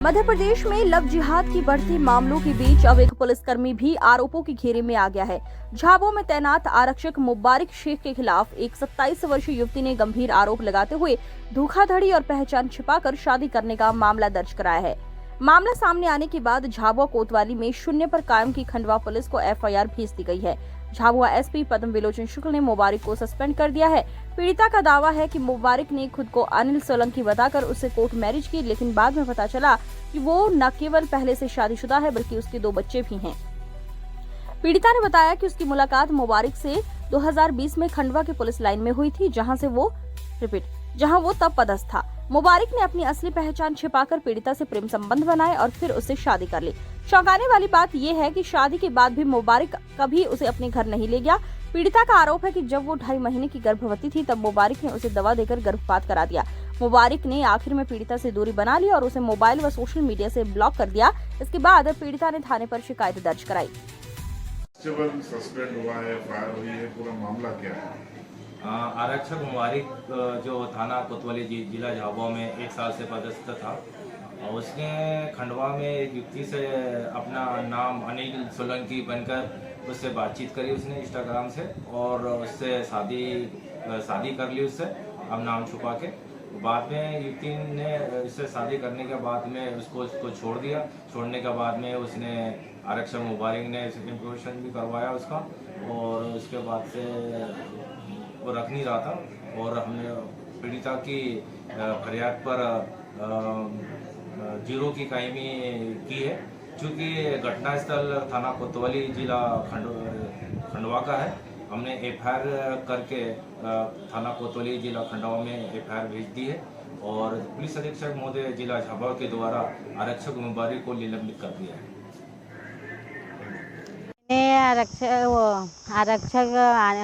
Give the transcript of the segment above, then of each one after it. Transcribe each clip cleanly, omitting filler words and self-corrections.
मध्य प्रदेश में लव जिहाद की बढ़ती मामलों के बीच अब एक पुलिसकर्मी भी आरोपों के घेरे में आ गया है। झाबुआ में तैनात आरक्षक मुबारिक शेख के खिलाफ एक 27 वर्षीय युवती ने गंभीर आरोप लगाते हुए धोखाधड़ी और पहचान छिपाकर शादी करने का मामला दर्ज कराया है। मामला सामने आने के बाद झाबुआ कोतवाली में शून्य पर कायम की खंडवा पुलिस को एफआईआर भेज दी गई है। झाबुआ एसपी पद्म विलोचन शुक्ल ने मुबारिक को सस्पेंड कर दिया है। पीड़िता का दावा है कि मुबारिक ने खुद को अनिल सोलंकी बताकर उससे कोर्ट मैरिज की, लेकिन बाद में पता चला कि वो न केवल पहले से शादीशुदा है बल्कि उसके 2 बच्चे भी हैं। पीड़िता ने बताया कि उसकी मुलाकात मुबारिक से 2020 में खंडवा के पुलिस लाइन में हुई थी, जहां वो तब पदस्थ था। मुबारिक ने अपनी असली पहचान छिपाकर पीड़िता से प्रेम संबंध बनाए और फिर उससे शादी कर ली। चौंकाने वाली बात यह है कि शादी के बाद भी मुबारिक कभी उसे अपने घर नहीं ले गया। पीड़िता का आरोप है कि जब वो 2.5 महीने की गर्भवती थी तब मुबारिक ने उसे दवा देकर गर्भपात करा दिया। मुबारिक ने आखिर में पीड़िता से दूरी बना ली और उसे मोबाइल व सोशल मीडिया से ब्लॉक कर दिया। इसके बाद पीड़िता ने थाने पर शिकायत दर्ज कराई। सस्पेंड हुआ है, फायर हुई है, पूरा मामला क्या है? आरक्षक मुबारिक जो थाना कोतवाली जिला झाबुआ में 1 साल से पदस्थ था, उसने खंडवा में एक युवती से अपना नाम अनिल सोलंकी बनकर उससे बातचीत करी उसने इंस्टाग्राम से, और उससे शादी कर ली उससे, अब नाम छुपा के। बाद में युवती ने इससे शादी करने के बाद में उसको छोड़ दिया। छोड़ने के बाद में उसने आरक्षक मुबारिक ने इंप्रूवेशन भी करवाया उसका, और उसके बाद से वो रख नहीं रहा था, और हमने पीड़िता की फरियाद पर 0 की कायमी की है। चूँकि घटनास्थल थाना कोतवाली जिला खंडवा का है, हमने एफआईआर करके थाना कोतवाली जिला खंडवा में एफआईआर भेज दी है, और पुलिस अधीक्षक महोदय जिला झाबुआ के द्वारा आरक्षक मुबारिक को निलंबित कर दिया है। आरक्षक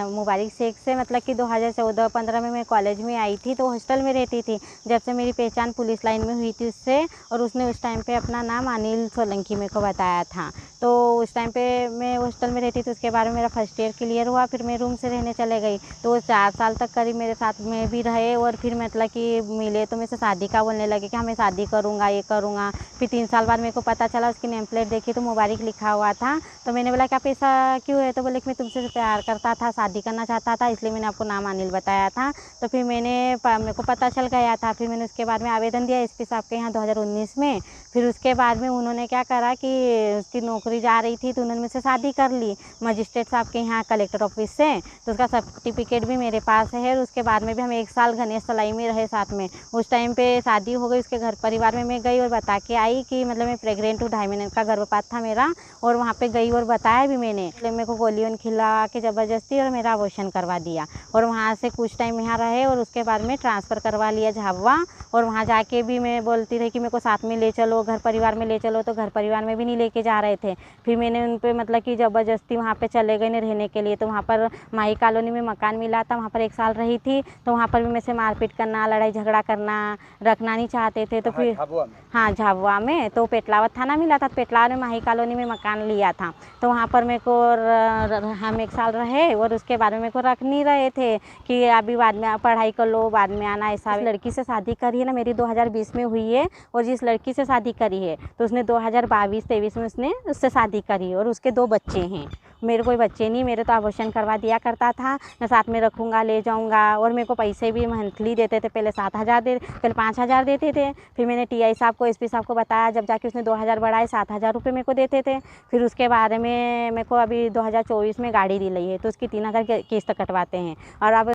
मुबारिक शेख से मतलब कि 2014-15 में मैं कॉलेज में आई थी, तो हॉस्टल में रहती थी। जब से मेरी पहचान पुलिस लाइन में हुई थी उससे, और उसने उस टाइम पे अपना नाम अनिल सोलंकी मेरे को बताया था। तो उस टाइम पे मैं हॉस्टल में रहती थी। उसके बाद में मेरा फर्स्ट ईयर क्लियर हुआ, फिर मैं रूम से रहने चले गई। तो वो 4 साल तक करीब मेरे साथ में भी रहे, और फिर मतलब कि मिले तो मेरे से शादी का बोलने लगे कि हाँ मैं शादी करूँगा, ये करूँगा। फिर 3 साल बाद मेरे को पता चला, उसकी नेम प्लेट देखी तो मुबारिक लिखा हुआ था। तो मैंने बोला कि आप ऐसा क्यों है? तो बोले कि मैं तुमसे प्यार करता था, शादी करना चाहता था, इसलिए मैंने आपको नाम अनिल बताया था। तो फिर मेरे को पता चल गया था। फिर मैंने उसके बाद में आवेदन दिया एसपी साहब के यहाँ 2019 में। फिर उसके बाद में उन्होंने क्या करा कि उसकी नौकरी जा रही थी, तो उन्होंने मुझसे शादी कर ली मजिस्ट्रेट साहब के यहाँ कलेक्टर ऑफिस से। तो उसका सर्टिफिकेट भी मेरे पास है। और उसके बाद में भी हम 1 साल गणेश तलाई में रहे साथ में। उस टाइम पे शादी हो गई, उसके घर परिवार में मैं गई और बता के आई कि मतलब मैं प्रेग्नेंट हूँ, 2.5 महीने का गर्भपात था मेरा। और वहाँ पे गई और बताया भी मैंने। मेरे को गोलियों खिला के ज़बरदस्ती और मेरा अबॉर्शन करवा दिया, और वहाँ से कुछ टाइम यहाँ रहे, और उसके बाद में ट्रांसफ़र करवा लिया झाबुआ। और वहाँ जाके भी मैं बोलती रही कि मेरे को साथ में ले चलो, घर परिवार में ले चलो, तो घर परिवार में भी नहीं लेके जा रहे थे। फिर मैंने उन पर मतलब कि ज़बरदस्ती वहाँ पे चले गए रहने के लिए। तो वहाँ पर माही कॉलोनी में मकान मिला था, वहाँ पर 1 साल रही थी। तो वहाँ पर भी मेरे से मारपीट करना, लड़ाई झगड़ा करना, रखना नहीं चाहते थे। तो फिर हाँ झाबुआ में, तो पेटलावत थाना मिला था। पेटलावत में माही कॉलोनी में मकान लिया था। तो वहाँ पर मेरे को हम 1 साल रहे, और उसके बाद में मेरे को रख नहीं रहे थे कि अभी बाद में पढ़ाई कर लो, बाद में आना। ऐसा लड़की से शादी करी है ना, मेरी 2020 में हुई है। और जिस लड़की से शादी करी है तो उसने 2022-23 में उससे शादी करी, और उसके 2 बच्चे हैं। मेरे कोई बच्चे नहीं, मेरे तो अबॉर्शन करवा दिया करता था। मैं साथ में रखूँगा, ले जाऊँगा। और मेरे को पैसे भी मंथली देते थे। पहले 7,000 पहले 5,000 देते थे। फिर मैंने टीआई साहब को, एसपी साहब को बताया, जब जाके उसने 2,000 बढ़ाए, 7,000 रुपये मेरे को देते थे। फिर उसके बारे में मेरे को अभी 2024 में गाड़ी दी ली है, तो उसकी 3,000 किस्त कटवाते हैं। और अब